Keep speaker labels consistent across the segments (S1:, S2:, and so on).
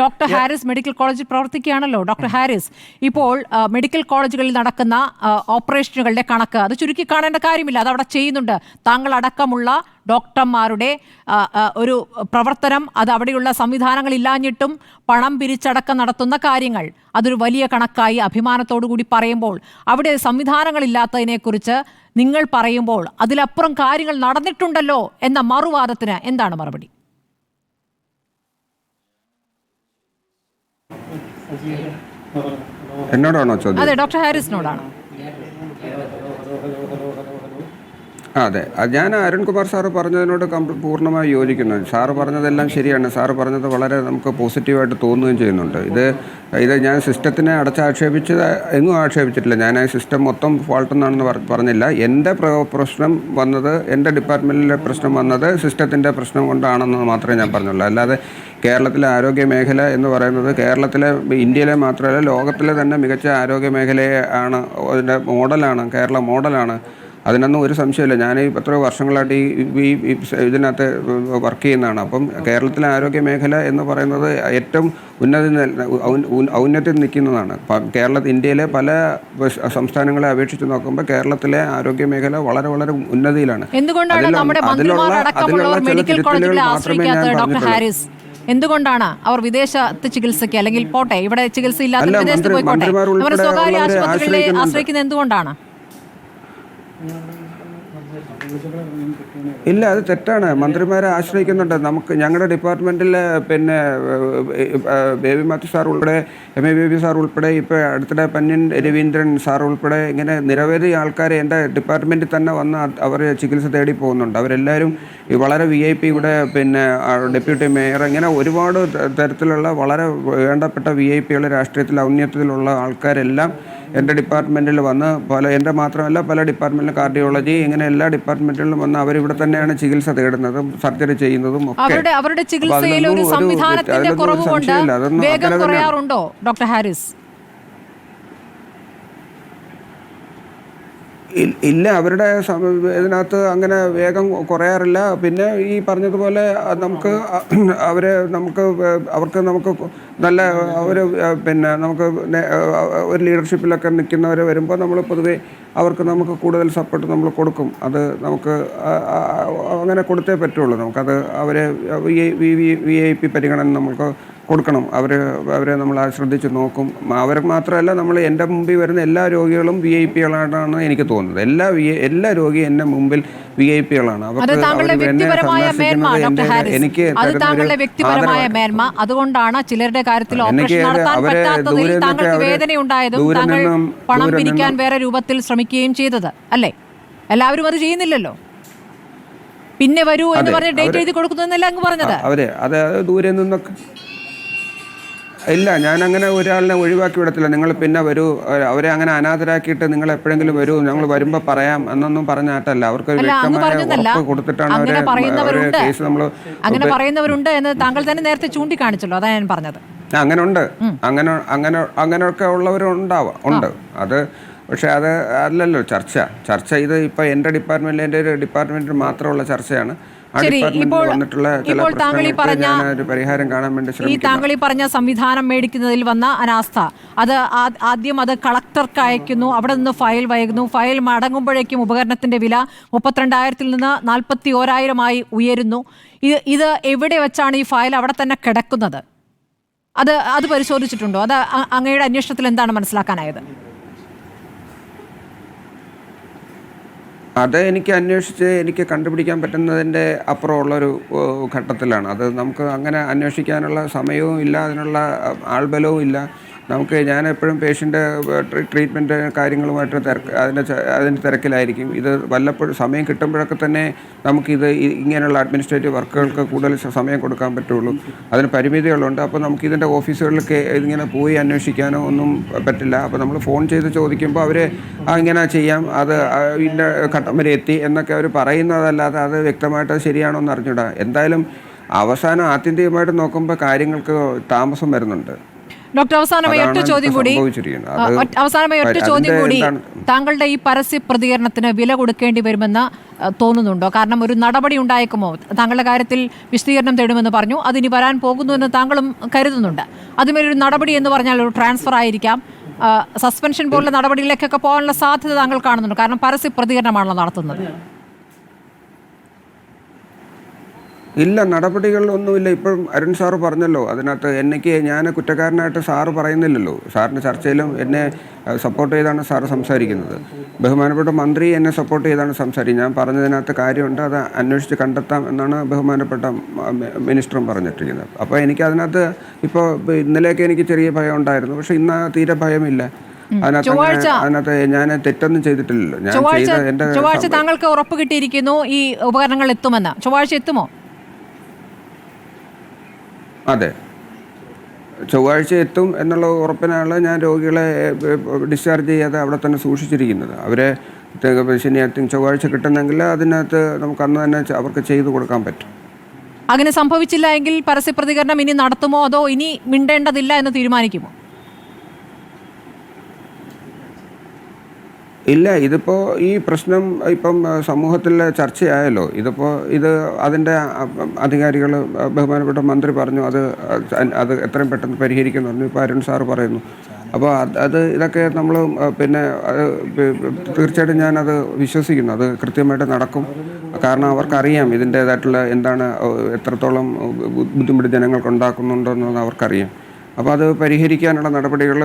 S1: Doctor Haris medical കോളേജിൽ പ്രവർത്തിക്കുകയാണല്ലോ. Doctor Haris, ഇപ്പോൾ medical കോളേജുകളിൽ നടക്കുന്ന ഓപ്പറേഷനുകളുടെ കണക്ക് അത് ചുരുക്കി കാണേണ്ട കാര്യമില്ല, അത് അവിടെ ചെയ്യുന്നുണ്ട്. താങ്കൾ അടക്കമുള്ള ഡോക്ടർമാരുടെ ഒരു പ്രവർത്തനം, അത് അവിടെയുള്ള സംവിധാനങ്ങൾ ഇല്ലാഞ്ഞിട്ടും പണം പിരിച്ചടക്കം നടത്തുന്ന കാര്യങ്ങൾ, അതൊരു വലിയ കണക്കായി അഭിമാനത്തോടു കൂടി പറയുമ്പോൾ, അവിടെ സംവിധാനങ്ങളില്ലാത്തതിനെക്കുറിച്ച് നിങ്ങൾ പറയുമ്പോൾ അതിലപ്പുറം കാര്യങ്ങൾ നടന്നിട്ടുണ്ടല്ലോ എന്ന മറുവാദത്തിന് എന്താണ് മറുപടി?
S2: എന്നോടാണോ ചോദ്യം?
S1: അതെ, ഡോക്ടർ ഹാരിസിനോടാണ്.
S2: അതെ, ഞാൻ അരുൺകുമാർ സാറ് പറഞ്ഞതിനോട് പൂർണ്ണമായി യോജിക്കുന്നു. സാറ് പറഞ്ഞതെല്ലാം ശരിയാണ്. സാറ് പറഞ്ഞത് വളരെ നമുക്ക് പോസിറ്റീവായിട്ട് തോന്നുകയും ചെയ്യുന്നുണ്ട്. ഇത് ഞാൻ സിസ്റ്റത്തിനെ അടച്ചാക്ഷേപിച്ച് എങ്ങും ആക്ഷേപിച്ചിട്ടില്ല. ഞാൻ ആ സിസ്റ്റം മൊത്തം ഫോൾട്ടെന്നാണെന്ന് പറഞ്ഞില്ല. എൻ്റെ പ്രശ്നം വന്നത്, എൻ്റെ ഡിപ്പാർട്ട്മെൻറ്റിലെ പ്രശ്നം വന്നത് സിസ്റ്റത്തിൻ്റെ പ്രശ്നം കൊണ്ടാണെന്ന് മാത്രമേ ഞാൻ പറഞ്ഞുള്ളൂ. അല്ലാതെ കേരളത്തിലെ ആരോഗ്യ മേഖല എന്ന് പറയുന്നത് കേരളത്തിലെ, ഇന്ത്യയിലെ മാത്രമല്ല ലോകത്തിലെ തന്നെ മികച്ച ആരോഗ്യ മേഖലയെ ആണ്, അതിൻ്റെ മോഡലാണ്, കേരള മോഡലാണ്. അതിനൊന്നും ഒരു സംശയമില്ല. ഞാൻ എത്രയോ വർഷങ്ങളായിട്ട് ഈ ഇതിനകത്ത് വർക്ക് ചെയ്യുന്നതാണ്. അപ്പം കേരളത്തിലെ ആരോഗ്യ മേഖല എന്ന് പറയുന്നത് ഏറ്റവും ഔന്നത്യത്തിൽ നിൽക്കുന്നതാണ്. ഇന്ത്യയിലെ പല സംസ്ഥാനങ്ങളെ അപേക്ഷിച്ച് നോക്കുമ്പോൾ കേരളത്തിലെ ആരോഗ്യ മേഖല വളരെ വളരെ ഉന്നതിയിലാണ്.
S1: എന്തുകൊണ്ടാണ് അവർ വിദേശത്ത് ചികിത്സയ്ക്ക്, അല്ലെങ്കിൽ പോട്ടെ ഇവിടെ ചികിത്സ ഇല്ലാത്ത വിദേശത്ത് പോയിക്കോട്ടെ, അവർ സ്വകാര്യ ആശുപത്രികളെ ആശ്രയിക്കുന്നത് എന്തുകൊണ്ടാണ്?
S2: ഇല്ല, അത് തെറ്റാണ്. മന്ത്രിമാരെ ആശ്രയിക്കുന്നുണ്ട്. നമുക്ക് ഞങ്ങളുടെ ഡിപ്പാർട്ട്മെൻറ്റിൽ പിന്നെ ബേബി മാത്യു സാർ ഉൾപ്പെടെ, MA ബേബി സാർ ഉൾപ്പെടെ, ഇപ്പോൾ അടുത്തിടെ പന്ന്യൻ രവീന്ദ്രൻ സാർ ഉൾപ്പെടെ, ഇങ്ങനെ നിരവധി ആൾക്കാർ എൻ്റെ ഡിപ്പാർട്ട്മെൻറ്റിൽ തന്നെ വന്ന് അവർ ചികിത്സ തേടി പോകുന്നുണ്ട്. അവരെല്ലാവരും വളരെ VIP, ഇവിടെ പിന്നെ ഡെപ്യൂട്ടി മേയർ, ഇങ്ങനെ ഒരുപാട് തരത്തിലുള്ള വളരെ വേണ്ടപ്പെട്ട VIP രാഷ്ട്രീയത്തിൽ ഔന്നത്യത്തിലുള്ള ആൾക്കാരെല്ലാം എൻ്റെ ഡിപ്പാർട്ട്മെൻറ്റിൽ വന്ന് എൻ്റെ മാത്രമല്ല പല ഡിപ്പാർട്ട്മെൻറ്റിലും കാർഡിയോളജി, ഇങ്ങനെ എല്ലാ ഡിപ്പാർട്ട്മെൻറ്റുകളിലും വന്ന് അവരിവിടെ തന്നെയാണ് ചികിത്സ തേടുന്നതും സർജറി ചെയ്യുന്നതും ഒക്കെ.
S1: അവരുടെ ചികിത്സയിൽ ഒരു സംവിധാനത്തിന്റെ കുറവ് കൊണ്ട് വേഗം കുറയാറുണ്ടോ ഡോക്ടർ ഹാരിസ്?
S2: ഇല്ല, അവരുടെ ഇതിനകത്ത് അങ്ങനെ വേഗം കുറയാറില്ല. പിന്നെ ഈ പറഞ്ഞതുപോലെ അവർക്ക് നല്ല ഒരു പിന്നെ നമുക്ക് ഒരു ലീഡർഷിപ്പിലൊക്കെ നിൽക്കുന്നവർ വരുമ്പോൾ നമ്മൾ പൊതുവെ നമുക്ക് കൂടുതൽ സപ്പോർട്ട് നമ്മൾ കൊടുക്കും. അത് നമുക്ക് അങ്ങനെ കൊടുത്തേ പറ്റുള്ളൂ. നമുക്കത് അവരെ VIP പരിഗണന നമുക്ക് കൊടുക്കണം. അവരെ നമ്മൾ ശ്രദ്ധിച്ച് നോക്കും. അവർ മാത്രമല്ല, എൻ്റെ മുമ്പിൽ വരുന്ന എല്ലാ രോഗികളും VIP എനിക്ക് തോന്നുന്നത്. എല്ലാ രോഗിയും എൻ്റെ മുമ്പിൽ VIP-കളാണ്.
S1: എനിക്ക് അതുകൊണ്ടാണ് ചിലരുടെ കാര്യത്തിൽ ഓപ്പറേഷൻ നടത്താൻ പറ്റാത്തതിൽ താങ്കൾക്ക് വേദനയുണ്ടായതും താങ്കൾ പണം പിരിക്കാൻ വേറെ രൂപത്തിൽ ശ്രമിക്കുകയും ചെയ്തത് അല്ലേ? എല്ലാവരും അത് ചെയ്യുന്നില്ലല്ലോ. പിന്നെ വരൂ എന്ന് പറഞ്ഞ് ഡേറ്റ് എഴുതി കൊടുക്കുന്നല്ല അങ്ങ് പറഞ്ഞത്.
S2: അത് ദൂരെ നിന്നൊക്കെ ഇല്ല, ഞാനങ്ങനെ ഒരാളിനെ ഒഴിവാക്കി വിടത്തില്ല. നിങ്ങൾ പിന്നെ വരൂ, അവരെ അങ്ങനെ അനാഥരാക്കിയിട്ട് നിങ്ങൾ എപ്പോഴെങ്കിലും വരൂ, ഞങ്ങൾ വരുമ്പോൾ പറയാം എന്നൊന്നും പറഞ്ഞാട്ടല്ല. അവർക്ക് വ്യക്തമായ കൊടുത്തിട്ടാണ് കേസ് നമ്മൾ.
S1: അങ്ങനെ പറയുന്നവരുണ്ട് എന്ന് താങ്കൾ തന്നെ നേരത്തെ ചൂണ്ടിക്കാണിച്ചല്ലോ, അതാണ് ഞാൻ പറഞ്ഞത്.
S2: അങ്ങനെയൊക്കെ ഉള്ളവരുണ്ടാവാം, ഉണ്ട്. അത് പക്ഷെ അത് അല്ലല്ലോ ചർച്ച. ഇത് ഇപ്പോൾ എൻ്റെ ഡിപ്പാർട്ട്മെൻറ്റിൽ മാത്രമുള്ള ചർച്ചയാണ്.
S1: ഇപ്പോൾ താങ്കൾ ഈ പറഞ്ഞ സംവിധാനം മേടിക്കുന്നതിൽ വന്ന അനാസ്ഥ, അത് ആദ്യം അത് കളക്ടർക്ക് അയക്കുന്നു, അവിടെ നിന്ന് ഫയൽ വൈകുന്നു, ഫയൽ മടങ്ങുമ്പോഴേക്കും ഉപകരണത്തിന്റെ വില 32,000 നിന്ന് 41,000 ഉയരുന്നു. ഇത് എവിടെ വെച്ചാണ് ഈ ഫയൽ അവിടെ തന്നെ കിടക്കുന്നത്? അത് പരിശോധിച്ചിട്ടുണ്ടോ? അത് അങ്ങയുടെ അന്വേഷണത്തിൽ എന്താണ് മനസ്സിലാക്കാനായത്?
S2: അത് എനിക്ക് കണ്ടുപിടിക്കാൻ പറ്റുന്നതിൻ്റെ അപ്പുറമുള്ളൊരു ഘട്ടത്തിലാണ്. അത് നമുക്ക് അങ്ങനെ അന്വേഷിക്കാനുള്ള സമയവും ഇല്ല, അതിനുള്ള ആൾബലവും ഇല്ല. ഞാൻ എപ്പോഴും പേഷ്യൻ്റ് ട്രീറ്റ്മെൻറ്റ് കാര്യങ്ങളുമായിട്ട് അതിൻ്റെ തിരക്കിലായിരിക്കും. ഇത് വല്ലപ്പോഴും സമയം കിട്ടുമ്പോഴൊക്കെ തന്നെ നമുക്കിത് ഇങ്ങനെയുള്ള അഡ്മിനിസ്ട്രേറ്റീവ് വർക്കുകൾക്ക് കൂടുതൽ സമയം കൊടുക്കാൻ പറ്റുള്ളൂ. അതിന് പരിമിതികളുണ്ട്. അപ്പോൾ നമുക്കിതിൻ്റെ ഓഫീസുകളിലൊക്കെ ഇതിങ്ങനെ പോയി അന്വേഷിക്കാനോ ഒന്നും പറ്റില്ല. അപ്പോൾ നമ്മൾ ഫോൺ ചെയ്ത് ചോദിക്കുമ്പോൾ അവർ ഇങ്ങനെ ചെയ്യാം, അത് ഇന്ന ഘട്ടം വരെ എത്തി എന്നൊക്കെ അവർ പറയുന്നതല്ലാതെ അത് വ്യക്തമായിട്ട് ശരിയാണോ എന്ന് അറിഞ്ഞൂടാ. എന്തായാലും അവസാനം ആത്യന്തികമായിട്ട് നോക്കുമ്പോൾ കാര്യങ്ങൾക്ക് താമസം വരുന്നുണ്ട്.
S1: ഡോക്ടർ അവസാനമായി ഒറ്റ ചോദ്യം കൂടി താങ്കളുടെ ഈ പരസ്യ പ്രതികരണത്തിന് വില കൊടുക്കേണ്ടി വരുമെന്ന് തോന്നുന്നുണ്ടോ? കാരണം ഒരു നടപടി ഉണ്ടായേക്കുമോ? താങ്കളുടെ കാര്യത്തിൽ വിശദീകരണം തേടുമെന്ന് പറഞ്ഞു, അതിനി വരാൻ പോകുന്നുവെന്ന് താങ്കളും കരുതുന്നുണ്ട്. അതുമൊരു നടപടി എന്ന് പറഞ്ഞാൽ ഒരു ട്രാൻസ്ഫർ ആയിരിക്കാം, സസ്പെൻഷൻ പോലുള്ള നടപടികളിലേക്കൊക്കെ പോകാനുള്ള സാധ്യത താങ്കൾ കാണുന്നുണ്ട്? കാരണം പരസ്യ പ്രതികരണമാണല്ലോ നടത്തുന്നത്.
S2: ഇല്ല, നടപടികളൊന്നുമില്ല. ഇപ്പം അരുൺ സാറ് പറഞ്ഞല്ലോ, അതിനകത്ത് ഞാൻ കുറ്റക്കാരനായിട്ട് സാറ് പറയുന്നില്ലല്ലോ. സാറിൻ്റെ ചർച്ചയിലും എന്നെ സപ്പോർട്ട് ചെയ്താണ് സാറ് സംസാരിക്കുന്നത്. ബഹുമാനപ്പെട്ട മന്ത്രി എന്നെ സപ്പോർട്ട് ചെയ്താണ് സംസാരിക്കുന്നത്. ഞാൻ പറഞ്ഞതിനകത്ത് കാര്യമുണ്ട്, അത് അന്വേഷിച്ച് കണ്ടെത്താം എന്നാണ് ബഹുമാനപ്പെട്ട മിനിസ്റ്ററും പറഞ്ഞിട്ടിരിക്കുന്നത്. അപ്പോൾ എനിക്കതിനകത്ത് ഇപ്പോൾ ഇന്നലെയൊക്കെ എനിക്ക് ചെറിയ ഭയം ഉണ്ടായിരുന്നു, പക്ഷേ ഇന്ന് തീരെ ഭയമില്ല. അതിനകത്ത് ഞാൻ തെറ്റൊന്നും ചെയ്തിട്ടില്ലല്ലോ. ഞാൻ ചെയ്ത എൻ്റെ
S1: ചൊവ്വാഴ്ച താങ്കൾക്ക് ഉറപ്പ് കിട്ടിയിരിക്കുന്നു ഈ ഉപകരണങ്ങൾ എത്തുമെന്ന്. ചൊവ്വാഴ്ച എത്തുമോ?
S2: അതെ, ചൊവ്വാഴ്ച എത്തും എന്നുള്ള ഉറപ്പിനാണ് ഞാൻ രോഗികളെ ഡിസ്ചാർജ് ചെയ്യാതെ അവിടെ തന്നെ സൂക്ഷിച്ചിരിക്കുന്നത്. അവരെ ചൊവ്വാഴ്ച കിട്ടുന്നെങ്കിൽ അതിനകത്ത് നമുക്ക് അന്ന് തന്നെ അവർക്ക് ചെയ്തു കൊടുക്കാൻ പറ്റും.
S1: അങ്ങനെ സംഭവിച്ചില്ല എങ്കിൽ പരസ്യ പ്രതികരണം ഇനി നടത്തുമോ, അതോ ഇനി മിണ്ടേണ്ടതില്ല എന്ന് തീരുമാനിക്കുമോ?
S2: ഇല്ല, ഇതിപ്പോൾ ഈ പ്രശ്നം ഇപ്പം സമൂഹത്തിൽ ചർച്ചയായല്ലോ. ഇത് അതിൻ്റെ അധികാരികൾ, ബഹുമാനപ്പെട്ട മന്ത്രി പറഞ്ഞു അത് എത്രയും പെട്ടെന്ന് പരിഹരിക്കുമെന്ന് പറഞ്ഞു. ഇപ്പോൾ അരുൺ സാറ് പറയുന്നു. അപ്പോൾ ഇതൊക്കെ നമ്മൾ തീർച്ചയായിട്ടും ഞാനത് വിശ്വസിക്കുന്നു, അത് കൃത്യമായിട്ട് നടക്കും. കാരണം അവർക്കറിയാം ഇതിൻ്റേതായിട്ടുള്ള എന്താണ്, എത്രത്തോളം ബുദ്ധിമുട്ട് ജനങ്ങൾക്ക് ഉണ്ടാക്കുന്നുണ്ടെന്ന് അവർക്കറിയാം. അപ്പോൾ അത് പരിഹരിക്കാനുള്ള നടപടികൾ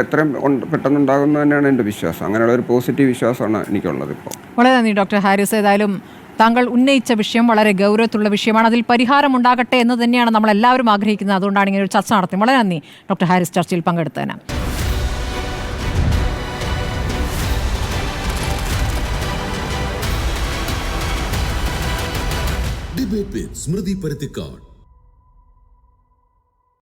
S2: എത്രയും പെട്ടെന്നുണ്ടാകുന്നു തന്നെയാണ് എൻ്റെ വിശ്വാസം. അങ്ങനെയുള്ള ഒരു പോസിറ്റീവ് വിശ്വാസമാണ് എനിക്കുള്ളത് ഇപ്പോൾ.
S1: വളരെ നന്ദി ഡോക്ടർ ഹാരിസ്. ഏതായാലും താങ്കൾ ഉന്നയിച്ച വിഷയം വളരെ ഗൗരവത്തിലുള്ള വിഷയമാണ്. അതിൽ പരിഹാരം ഉണ്ടാകട്ടെ എന്ന് തന്നെയാണ് നമ്മൾ എല്ലാവരും ആഗ്രഹിക്കുന്നത്. അതുകൊണ്ടാണ് ഇങ്ങനെ ഒരു ചർച്ച നടത്തുന്നത്. വളരെ നന്ദി ഡോക്ടർ ഹാരിസ് ചർച്ചയിൽ പങ്കെടുത്തതിന്.
S3: ഡിബേറ്റ് വിത്ത് സ്മൃതി പരുത്തിക്കാട്.